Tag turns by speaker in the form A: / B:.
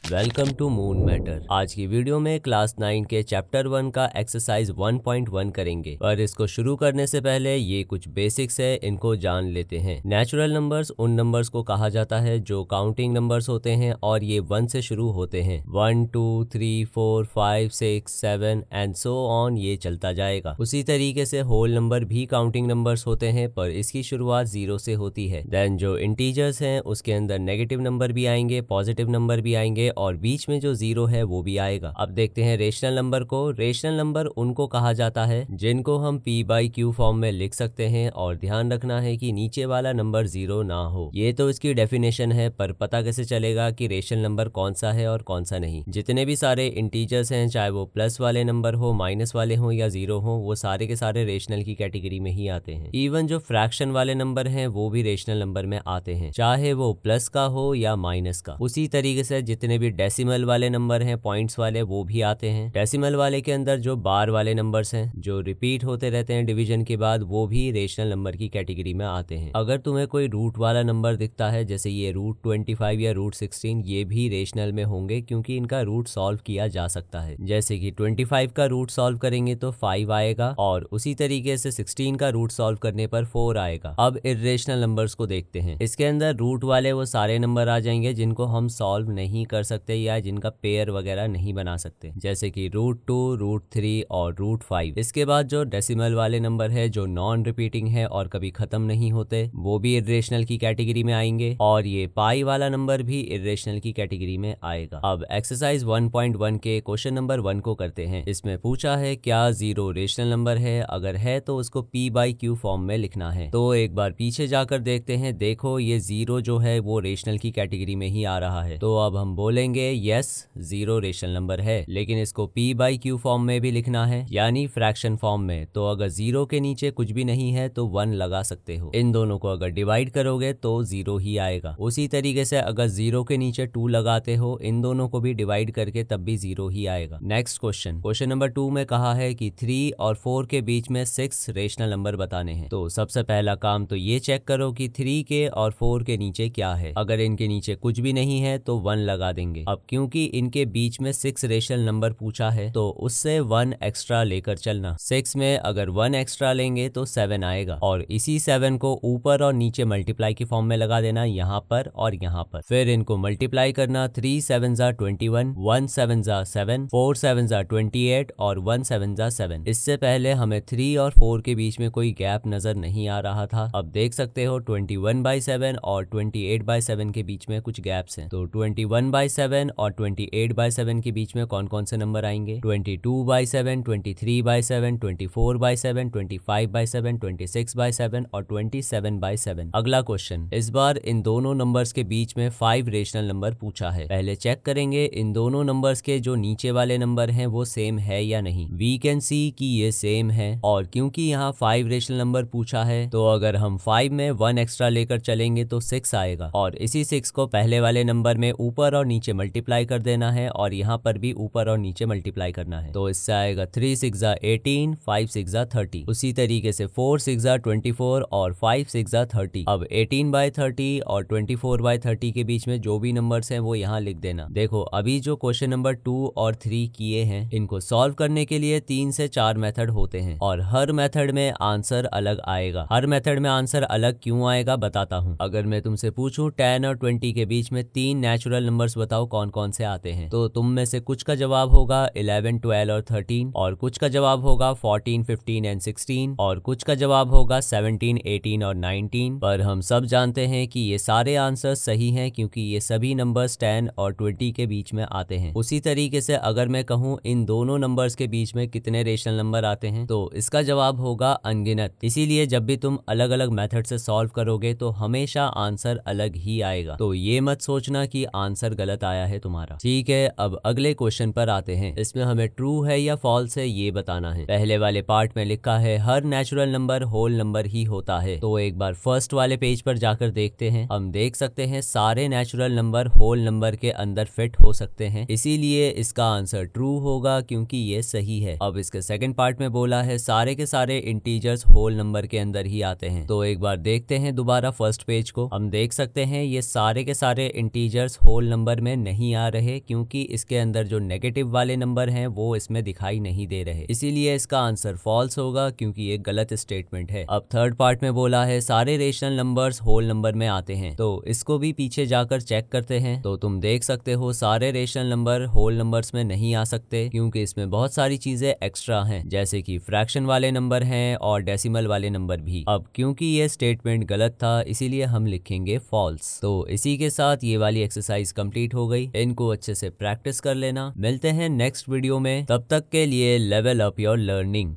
A: Welcome to moon matter. आज की video में क्लास 9 के चैप्टर 1 का एक्सरसाइज 1.1 करेंगे, पर इसको शुरू करने से पहले ये कुछ बेसिक्स है, इनको जान लेते हैं। नेचुरल नंबर्स उन नंबर्स को कहा जाता है जो काउंटिंग नंबर्स होते हैं और ये 1 से शुरू होते हैं। 1 2 3 4 5 6 7 एंड सो ऑन, ये चलता जाएगा। उसी तरीके से होल नंबर भी काउंटिंग नंबर्स होते हैं, पर इसकी शुरुआत 0 से होती है। देन जो इंटीजर्स हैं उसके अंदर नेगेटिव नंबर भी आएंगे, पॉजिटिव नंबर भी आएंगे और बीच में जो 0 है वो भी आएगा। अब देखते हैं रेशनल नंबर को। रेशनल नंबर उनको कहा जाता है जिनको हम p/q फॉर्म में लिख सकते हैं, और ध्यान रखना है कि नीचे वाला नंबर 0 ना हो। ये तो इसकी डेफिनेशन है, पर पता कैसे चलेगा कि रेशनल नंबर कौन सा है और कौन सा नहीं। जितने भी सारे इंटीजर्स हैं, चाहे वो प्लस वाले नंबर हो, माइनस वाले हो या 0 हो, वो सारे के सारे रेशनल की कैटेगरी में ही आते हैं। इवन जो फ्रैक्शन वाले नंबर हैं वो भी रेशनल नंबर में आते हैं, चाहे वो प्लस का हो या माइनस का। उसी तरीके से जितने भी डेसिमल वाले नंबर हैं, पॉइंट्स वाले, वो भी आते हैं। डेसिमल वाले के अंदर जो बार वाले नंबर्स हैं जो रिपीट होते रहते हैं डिवीजन के बाद, वो भी रेशनल नंबर की कैटेगरी में आते हैं। अगर तुम्हें कोई रूट वाला नंबर दिखता है, जैसे ये √25 या √16, ये भी रेशनल में होंगे क्योंकि इनका रूट सॉल्व किया जा सकता है। जैसे कि 25 का रूट सॉल्व करेंगे तो 5 आएगा, और उसी तरीके से 16 का रूट सॉल्व करने पर 4 आएगा। अब इर्रेशनल नंबर्स को देखते हैं। इसके अंदर रूट वाले वो सारे नंबर आ जाएंगे जिनको हम सॉल्व नहीं कर सकते या जिनका पेयर वगैरह नहीं बना सकते, जैसे कि √2, √3 और √5। इसके बाद जो डेसिमल वाले नंबर है जो नॉन रिपीटिंग है और कभी खत्म नहीं होते, वो भी इर्रेशनल की कैटेगरी में आएंगे, और ये पाई वाला नंबर भी इर्रेशनल की कैटेगरी में आएगा। अब एक्सरसाइज 1.1 के क्वेश्चन नंबर 1 को करते हैं। इसमें पूछा है क्या 0 रेशनल नंबर है, अगर है तो उसको p/q फॉर्म में लिखना है। तो एक बार पीछे जाकर देखते हैं। देखो ये 0 जो है वो रेशनल की कैटेगरी में ही आ रहा है, तो अब हम बोलेंगे यस 0 रेशनल नंबर है, लेकिन इसको p/q फॉर्म में भी लिखना है, यानी फ्रैक्शन फॉर्म में। तो अगर 0 के नीचे कुछ भी नहीं है तो 1 लगा सकते हो। इन दोनों को अगर डिवाइड करोगे तो 0 ही आएगा। उसी तरीके से अगर 0 के नीचे 2 लगाते हो, इन दोनों को भी डिवाइड करके तब भी 0 ही आएगा। नेक्स्ट क्वेश्चन नंबर 2 में कहा है कि 3 और 4 के बीच में 6 रेशनल नंबर बताने हैं। तो सबसे पहला काम तो ये चेक करो कि 3 के और 4 के नीचे क्या है। अगर इनके नीचे कुछ भी नहीं है तो 1 लगा देंगे। अब क्योंकि इनके बीच में 6 रेशनल नंबर पूछा है, तो उससे 1 एक्स्ट्रा लेकर चलना। 6 में अगर 1 एक्स्ट्रा लेंगे तो 7 आएगा, और इसी 7 को ऊपर और नीचे मल्टीप्लाई की फॉर्म में लगा देना, यहाँ पर और यहाँ पर। फिर इनको मल्टीप्लाई करना। 3 7 जा 21, 1 7 जा 7, 4 7 जा 28 और 1 7 जा 7। इससे पहले हमें 3 और 4 के बीच में कोई गैप नजर नहीं आ रहा था। अब देख सकते हो 21/7 और 28/7 के बीच में कुछ गैप्स हैं। तो 21/7 और 28/7 के बीच में कौन कौन से नंबर आएंगे? 22/7, 23/7, 24/7, 25/7, 26/7 और 27/7। अगला क्वेश्चन, इस बार इन दोनों नंबर्स के बीच में 5 रेशनल नंबर पूछा है। पहले चेक करेंगे इन दोनों नंबर्स के जो नीचे वाले नंबर हैं वो सेम है या नहीं। वी कैन सी कि ये सेम है, और क्योंकि यहाँ 5 रेशनल नंबर पूछा है, तो अगर हम 5 में 1 एक्स्ट्रा लेकर चलेंगे तो 6 आएगा, और इसी 6 को पहले वाले नंबर में ऊपर और नीचे मल्टीप्लाई कर देना है, और यहाँ पर भी ऊपर और नीचे मल्टीप्लाई करना है। तो इससे आएगा 3 6 जा 18, 5 6 जा 30। उसी तरीके से 4 6 जा 24 और 5 6 जा 30। अब 18/30 और 24/30 के बीच में जो भी नंबर्स हैं वो यहाँ लिख देना। देखो अभी जो क्वेश्चन नंबर 2 और 3 किए हैं, इनको सॉल्व करने के लिए 3 से 4 मेथड होते हैं, और हर मेथड में आंसर अलग आएगा। हर मेथड में आंसर अलग क्यों आएगा बताता हूँ। अगर मैं तुमसे पूछूं 10 और 20 के बीच में 3 नेचुरल नंबर्स बताओ कौन कौन से आते हैं, तो तुम में से कुछ का जवाब होगा 11 12 और 13, और कुछ का जवाब होगा 14 15 एंड 16, और कुछ का जवाब होगा 17 18 और 19। पर हम सब जानते हैं कि ये सारे आंसर सही हैं क्योंकि ये सभी नंबर्स 10 और 20 के बीच में आते हैं। उसी तरीके से अगर मैं कहूँ इन दोनों नंबर्स के बीच में कितने रेशनल नंबर आते हैं, तो इसका जवाब होगा अनगिनत। इसीलिए जब भी तुम अलग अलग मेथड से सॉल्व करोगे तो हमेशा आंसर अलग ही आएगा। तो ये मत सोचना कि आंसर गलत आया है तुम्हारा। ठीक है, अब अगले क्वेश्चन पर आते हैं। इसमें हमें ट्रू है या फॉल्स है ये बताना है। पहले वाले पार्ट में लिखा है हर नेचुरल नंबर होल नंबर ही होता है। तो एक बार फर्स्ट वाले पेज पर जाकर देखते हैं। हम देख सकते हैं सारे नेचुरल नंबर होल नंबर के अंदर फिट हो सकते हैं, इसीलिए इसका आंसर ट्रू होगा क्योंकि ये सही है। अब इसके सेकंड पार्ट में बोला है सारे के सारे इंटीजर्स होल नंबर के अंदर ही आते हैं। तो एक बार देखते हैं दोबारा फर्स्ट पेज को। हम देख सकते हैं ये सारे के सारे इंटीजर्स होल नंबर में में नहीं आ रहे क्योंकि इसके अंदर जो नेगेटिव वाले नंबर हैं वो इसमें दिखाई नहीं दे रहे, इसीलिए इसका आंसर फॉल्स होगा क्योंकि ये गलत स्टेटमेंट है। अब थर्ड पार्ट में बोला है सारे रेशनल नंबर्स होल नंबर में आते हैं, तो इसको भी पीछे जाकर चेक करते हैं। तो तुम देख सकते हो सारे रेशनल नंबर होल नंबर्स में नहीं आ सकते क्योंकि इसमें बहुत सारी चीजें एक्स्ट्रा हैं, जैसे कि फ्रैक्शन वाले नंबर हैं और डेसिमल वाले नंबर भी। अब क्योंकि ये स्टेटमेंट गलत था इसीलिए हम लिखेंगे फॉल्स। तो इसी के साथ ये वाली एक्सरसाइज कंप्लीट हो गई। इनको अच्छे से प्रैक्टिस कर लेना। मिलते हैं नेक्स्ट वीडियो में, तब तक के लिए लेवल अप योर लर्निंग।